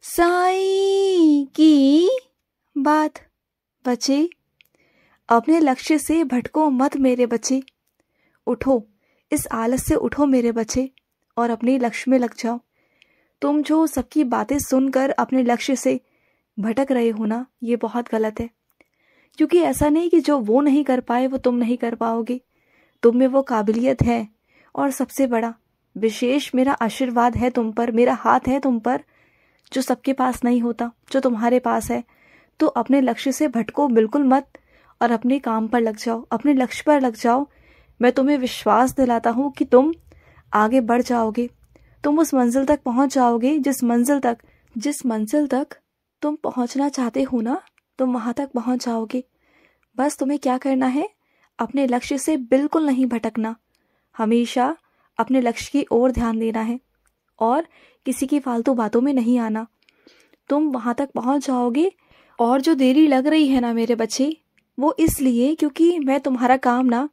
साईं की बात। बच्चे, अपने लक्ष्य से भटको मत मेरे बच्चे। उठो, इस आलस से उठो मेरे बच्चे और अपने लक्ष्य में लग जाओ। तुम जो सबकी बातें सुनकर अपने लक्ष्य से भटक रहे हो ना, ये बहुत गलत है। क्योंकि ऐसा नहीं कि जो वो नहीं कर पाए वो तुम नहीं कर पाओगे। तुम में वो काबिलियत है और सबसे बड़ा विशेष मेरा आशीर्वाद है तुम पर, मेरा हाथ है तुम पर, जो सबके पास नहीं होता, जो तुम्हारे पास है। तो अपने लक्ष्य से भटको बिल्कुल मत और अपने काम पर लग जाओ, अपने लक्ष्य पर लग जाओ। मैं तुम्हें विश्वास दिलाता हूँ कि तुम आगे बढ़ जाओगे। तुम उस मंजिल तक पहुंच जाओगे जिस मंजिल तक तुम पहुंचना चाहते हो ना, तुम वहां तक पहुंच जाओगे। बस तुम्हें क्या करना है, अपने लक्ष्य से बिल्कुल नहीं भटकना, हमेशा अपने लक्ष्य की ओर ध्यान देना है और किसी की फालतू बातों में नहीं आना। तुम वहां तक पहुंच जाओगे। और जो देरी लग रही है ना मेरे बच्चे, वो इसलिए क्योंकि मैं तुम्हारा काम ना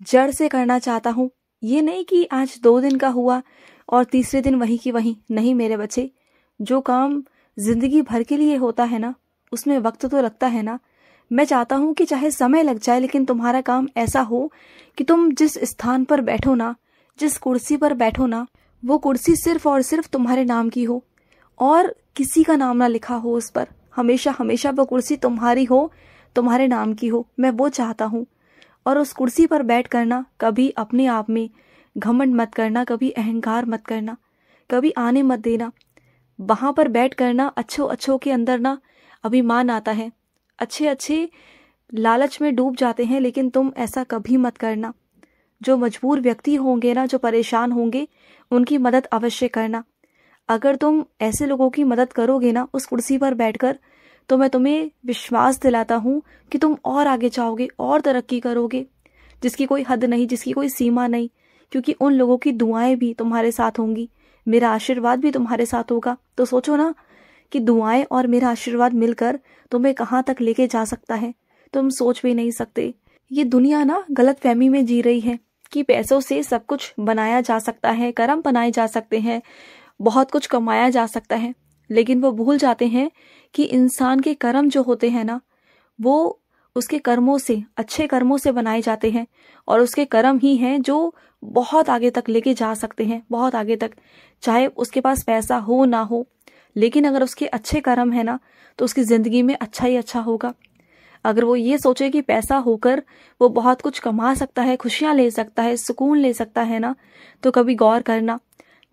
जड़ से करना चाहता हूँ। ये नहीं कि आज 2 दिन का हुआ और तीसरे दिन वहीं की वहीं। नहीं मेरे बच्चे, जो काम जिंदगी भर के लिए होता है ना, उसमें वक्त तो लगता है ना। मैं चाहता हूँ कि चाहे समय लग जाए, लेकिन तुम्हारा काम ऐसा हो कि तुम जिस स्थान पर बैठो ना, जिस कुर्सी पर बैठो ना, वो कुर्सी सिर्फ और सिर्फ तुम्हारे नाम की हो और किसी का नाम ना लिखा हो उस पर। हमेशा हमेशा वो कुर्सी तुम्हारी हो, तुम्हारे नाम की हो। मैं वो चाहता हूँ। और उस कुर्सी पर बैठ करना कभी अपने आप में घमंड मत करना, कभी अहंकार मत करना, कभी आने मत देना। वहां पर बैठ करना अच्छों अच्छों के अंदर ना अभिमान आता है, अच्छे अच्छे लालच में डूब जाते हैं, लेकिन तुम ऐसा कभी मत करना। जो मजबूर व्यक्ति होंगे ना, जो परेशान होंगे, उनकी मदद अवश्य करना। अगर तुम ऐसे लोगों की मदद करोगे ना उस कुर्सी पर बैठकर, तो मैं तुम्हें विश्वास दिलाता हूँ कि तुम और आगे जाओगे और तरक्की करोगे, जिसकी कोई हद नहीं, जिसकी कोई सीमा नहीं। क्योंकि उन लोगों की दुआएं भी तुम्हारे साथ होंगी, मेरा आशीर्वाद भी तुम्हारे साथ होगा। तो सोचो ना कि दुआएं और मेरा आशीर्वाद मिलकर तुम्हें कहाँ तक लेके जा सकता है, तुम सोच भी नहीं सकते। ये दुनिया ना गलतफहमी में जी रही है कि पैसों से सब कुछ बनाया जा सकता है, कर्म बनाए जा सकते हैं, बहुत कुछ कमाया जा सकता है। लेकिन वो भूल जाते हैं कि इंसान के कर्म जो होते हैं ना, वो उसके कर्मों से, अच्छे कर्मों से बनाए जाते हैं। और उसके कर्म ही हैं जो बहुत आगे तक लेके जा सकते हैं, बहुत आगे तक। चाहे उसके पास पैसा हो ना हो, लेकिन अगर उसके अच्छे कर्म है ना, तो उसकी जिंदगी में अच्छा ही अच्छा होगा। अगर वो ये सोचे कि पैसा होकर वो बहुत कुछ कमा सकता है, खुशियां ले सकता है, सुकून ले सकता है ना, तो कभी गौर करना,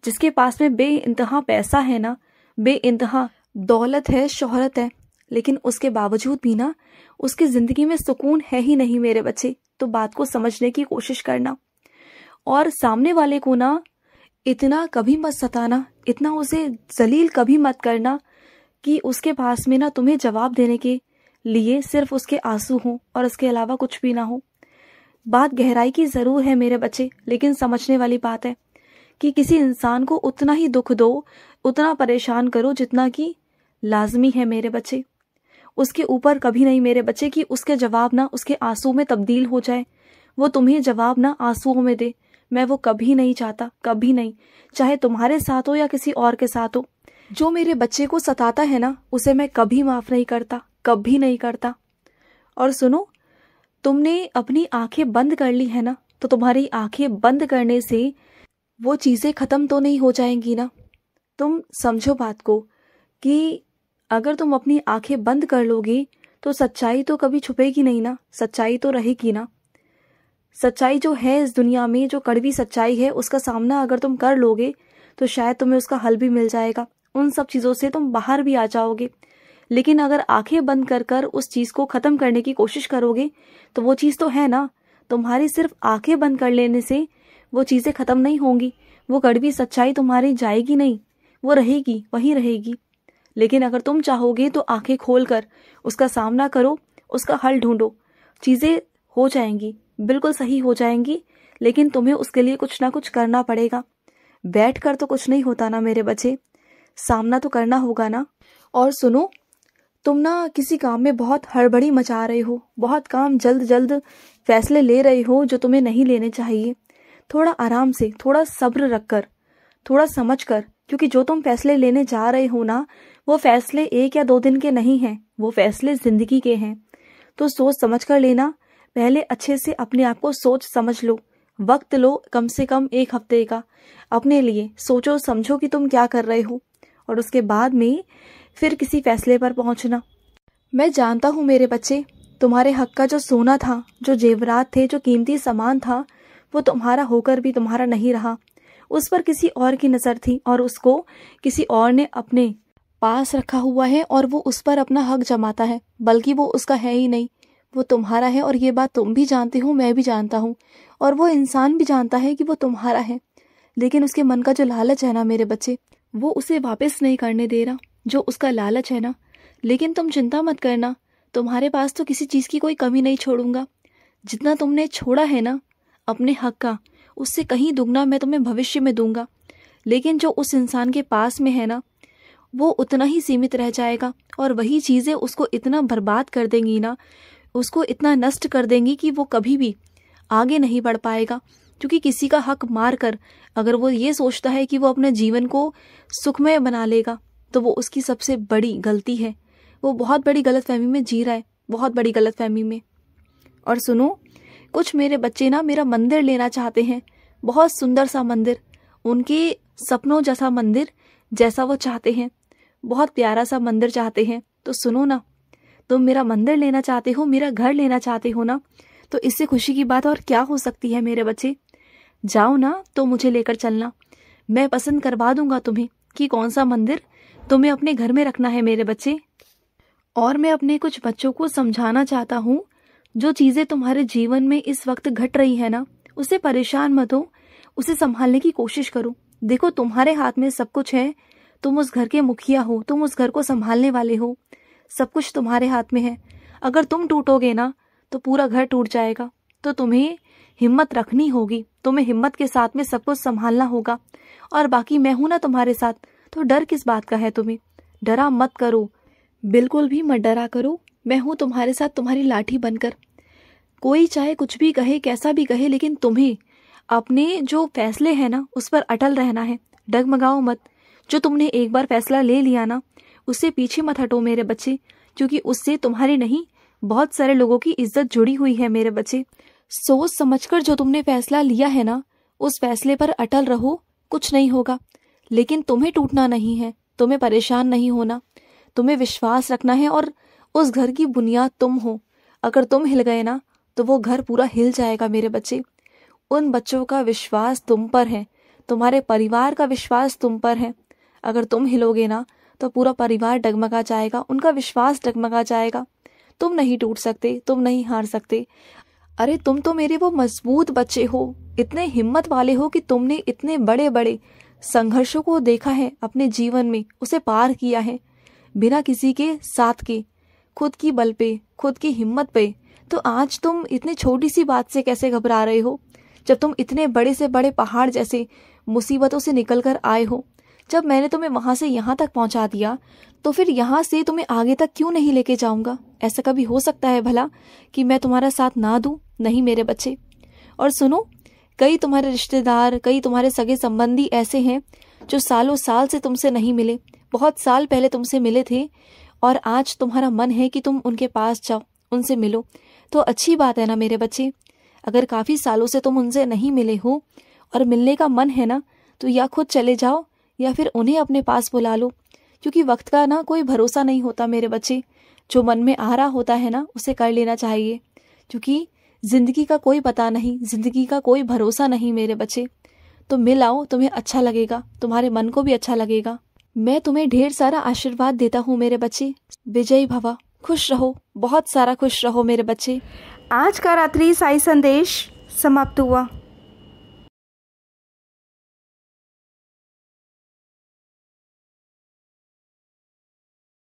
जिसके पास में बेइंतहा पैसा है ना, बेइंतहा दौलत है, शोहरत है, लेकिन उसके बावजूद भी ना उसकी जिंदगी में सुकून है ही नहीं मेरे बच्चे। तो बात को समझने की कोशिश करना और सामने वाले को ना इतना कभी मत सताना, इतना उसे जलील कभी मत करना कि उसके पास में ना तुम्हें जवाब देने के लिए सिर्फ उसके आंसू हों और उसके अलावा कुछ भी ना हो। बात गहराई की जरूर है मेरे बच्चे, लेकिन समझने वाली बात है कि किसी इंसान को उतना ही दुख दो, उतना परेशान करो जितना कि लाजमी है मेरे बच्चे। उसके ऊपर कभी नहीं मेरे बच्चे कि उसके जवाब ना उसके आंसू में तब्दील हो जाए, वो तुम्हें जवाब ना आंसुओं में दे। मैं वो कभी नहीं चाहता, कभी नहीं, चाहे तुम्हारे साथ हो या किसी और के साथ हो। जो मेरे बच्चे को सताता है ना, उसे मैं कभी माफ नहीं करता, कभी नहीं करता। और सुनो, तुमने अपनी आंखें बंद कर ली है ना, तो तुम्हारी आंखें बंद करने से वो चीजें खत्म तो नहीं हो जाएंगी ना। तुम समझो बात को कि अगर तुम अपनी आंखें बंद कर लोगे तो सच्चाई तो कभी छुपेगी नहीं ना, सच्चाई तो रहेगी ना। सच्चाई जो है इस दुनिया में, जो कड़वी सच्चाई है, उसका सामना अगर तुम कर लोगे तो शायद तुम्हें उसका हल भी मिल जाएगा, उन सब चीजों से तुम बाहर भी आ जाओगे। लेकिन अगर आंखें बंद कर कर उस चीज को खत्म करने की कोशिश करोगे, तो वो चीज तो है ना, तुम्हारी सिर्फ आंखें बंद कर लेने से वो चीजें खत्म नहीं होंगी, वो कड़वी सच्चाई तुम्हारी जाएगी नहीं, वो रहेगी, वही रहेगी। लेकिन अगर तुम चाहोगे तो आंखें खोलकर उसका सामना करो, उसका हल ढूंढो, चीजें हो जाएंगी, बिल्कुल सही हो जाएंगी। लेकिन तुम्हें उसके लिए कुछ ना कुछ करना पड़ेगा। बैठकर तो कुछ नहीं होता ना मेरे बच्चे, सामना तो करना होगा ना। और सुनो, तुम ना किसी काम में बहुत हड़बड़ी मचा रहे हो, बहुत काम जल्द जल्द फैसले ले रहे हो जो तुम्हें नहीं लेने चाहिए। थोड़ा आराम से, थोड़ा सब्र रखकर, थोड़ा समझ कर क्योंकि जो तुम फैसले लेने जा रहे हो ना, वो फैसले 1 या 2 दिन के नहीं हैं, वो फैसले जिंदगी के हैं। तो सोच समझ कर लेना। पहले अच्छे से अपने आप को सोच समझ लो, वक्त लो कम से कम 1 हफ्ते का अपने लिए। सोचो समझो कि तुम क्या कर रहे हो, और उसके बाद में फिर किसी फैसले पर पहुंचना। मैं जानता हूँ मेरे बच्चे, तुम्हारे हक का जो सोना था, जो जेवरात थे, जो कीमती सामान था, वो तुम्हारा होकर भी तुम्हारा नहीं रहा। उस पर किसी और की नज़र थी और उसको किसी और ने अपने पास रखा हुआ है और वो उस पर अपना हक जमाता है, बल्कि वो उसका है ही नहीं, वो तुम्हारा है। और ये बात तुम भी जानते हो, मैं भी जानता हूँ, और वो इंसान भी जानता है कि वो तुम्हारा है। लेकिन उसके मन का जो लालच है ना मेरे बच्चे, वो उसे वापस नहीं करने दे रहा, जो उसका लालच है ना। लेकिन तुम चिंता मत करना, तुम्हारे पास तो किसी चीज़ की कोई कमी नहीं छोड़ूंगा। जितना तुमने छोड़ा है ना अपने हक का, उससे कहीं दुगना मैं तुम्हें भविष्य में दूंगा। लेकिन जो उस इंसान के पास में है ना, वो उतना ही सीमित रह जाएगा, और वही चीज़ें उसको इतना बर्बाद कर देंगी ना, उसको इतना नष्ट कर देंगी कि वो कभी भी आगे नहीं बढ़ पाएगा। क्योंकि किसी का हक मार कर अगर वो ये सोचता है कि वो अपने जीवन को सुखमय बना लेगा, तो वो उसकी सबसे बड़ी गलती है। वो बहुत बड़ी गलतफहमी में जी रहा है, बहुत बड़ी गलतफहमी में। और सुनो, कुछ मेरे बच्चे ना मेरा मंदिर लेना चाहते हैं, बहुत सुंदर सा मंदिर, उनके सपनों जैसा मंदिर जैसा वो चाहते हैं, बहुत प्यारा सा मंदिर चाहते हैं। तो सुनो ना, तुम मेरा मंदिर लेना चाहते हो, मेरा घर लेना चाहते हो ना, तो इससे खुशी की बात और क्या हो सकती है मेरे बच्चे। जाओ ना, तो मुझे लेकर चलना, मैं पसंद करवा दूंगा तुम्हें कि कौन सा मंदिर तुम्हें अपने घर में रखना है मेरे बच्चे। और मैं अपने कुछ बच्चों को समझाना चाहता हूँ, जो चीज़ें तुम्हारे जीवन में इस वक्त घट रही है ना, उससे परेशान मत हो, उसे संभालने की कोशिश करो। देखो तुम्हारे हाथ में सब कुछ है, तुम उस घर के मुखिया हो, तुम उस घर को संभालने वाले हो, सब कुछ तुम्हारे हाथ में है। अगर तुम टूटोगे ना तो पूरा घर टूट जाएगा। तो तुम्हें हिम्मत रखनी होगी, तुम्हें हिम्मत के साथ में सब कुछ संभालना होगा। और बाकी मैं हूं ना तुम्हारे साथ, तो डर किस बात का है तुम्हें। डरा मत करो, बिल्कुल भी मत डरा करो, मैं हूं तुम्हारे साथ, तुम्हारी लाठी बनकर। कोई चाहे कुछ भी कहे, कैसा भी कहे, लेकिन तुम्हें अपने जो फैसले हैं ना उस पर अटल रहना है, डगमगाओ मत। जो तुमने एक बार फैसला ले लिया ना, उससे पीछे मत हटो मेरे बच्चे, क्योंकि उससे तुम्हारी नहीं बहुत सारे लोगों की इज्जत जुड़ी हुई है मेरे बच्चे। सोच समझकर जो तुमने फैसला लिया है ना, उस फैसले पर अटल रहो, कुछ नहीं होगा। लेकिन तुम्हें टूटना नहीं है, तुम्हें परेशान नहीं होना, तुम्हें विश्वास रखना है। और उस घर की बुनियाद तुम हो, अगर तुम हिल गए ना तो वो घर पूरा हिल जाएगा मेरे बच्चे। उन बच्चों का विश्वास तुम पर है, तुम्हारे परिवार का विश्वास तुम पर है। अगर तुम हिलोगे ना तो पूरा परिवार डगमगा जाएगा, उनका विश्वास डगमगा जाएगा। तुम नहीं टूट सकते, तुम नहीं हार सकते। अरे तुम तो मेरे वो मजबूत बच्चे हो, इतने हिम्मत वाले हो कि तुमने इतने बड़े बड़े संघर्षों को देखा है अपने जीवन में, उसे पार किया है बिना किसी के साथ के, खुद की बल पे, खुद की हिम्मत पे। तो आज तुम इतनी छोटी सी बात से कैसे घबरा रहे हो, जब तुम इतने बड़े से बड़े पहाड़ जैसे मुसीबतों से निकल कर आए हो। जब मैंने तुम्हें वहां से यहाँ तक पहुंचा दिया, तो फिर यहाँ से तुम्हें आगे तक क्यों नहीं लेके जाऊंगा। ऐसा कभी हो सकता है भला कि मैं तुम्हारा साथ ना दूं? नहीं मेरे बच्चे। और सुनो, कई तुम्हारे रिश्तेदार, कई तुम्हारे सगे संबंधी ऐसे हैं जो सालों साल से तुमसे नहीं मिले, बहुत साल पहले तुमसे मिले थे, और आज तुम्हारा मन है कि तुम उनके पास जाओ, उनसे मिलो। तो अच्छी बात है ना मेरे बच्चे। अगर काफ़ी सालों से तुम उनसे नहीं मिले हो और मिलने का मन है ना, तो या खुद चले जाओ या फिर उन्हें अपने पास बुला लो। क्योंकि वक्त का ना कोई भरोसा नहीं होता मेरे बच्चे, जो मन में आ रहा होता है ना उसे कर लेना चाहिए। क्योंकि ज़िंदगी का कोई पता नहीं, ज़िंदगी का कोई भरोसा नहीं मेरे बच्चे। तो मिल आओ, तुम्हें अच्छा लगेगा, तुम्हारे मन को भी अच्छा लगेगा। मैं तुम्हें ढेर सारा आशीर्वाद देता हूँ मेरे बच्चे। विजयी भवा, खुश रहो, बहुत सारा खुश रहो मेरे बच्चे। आज का रात्रि साई संदेश समाप्त हुआ।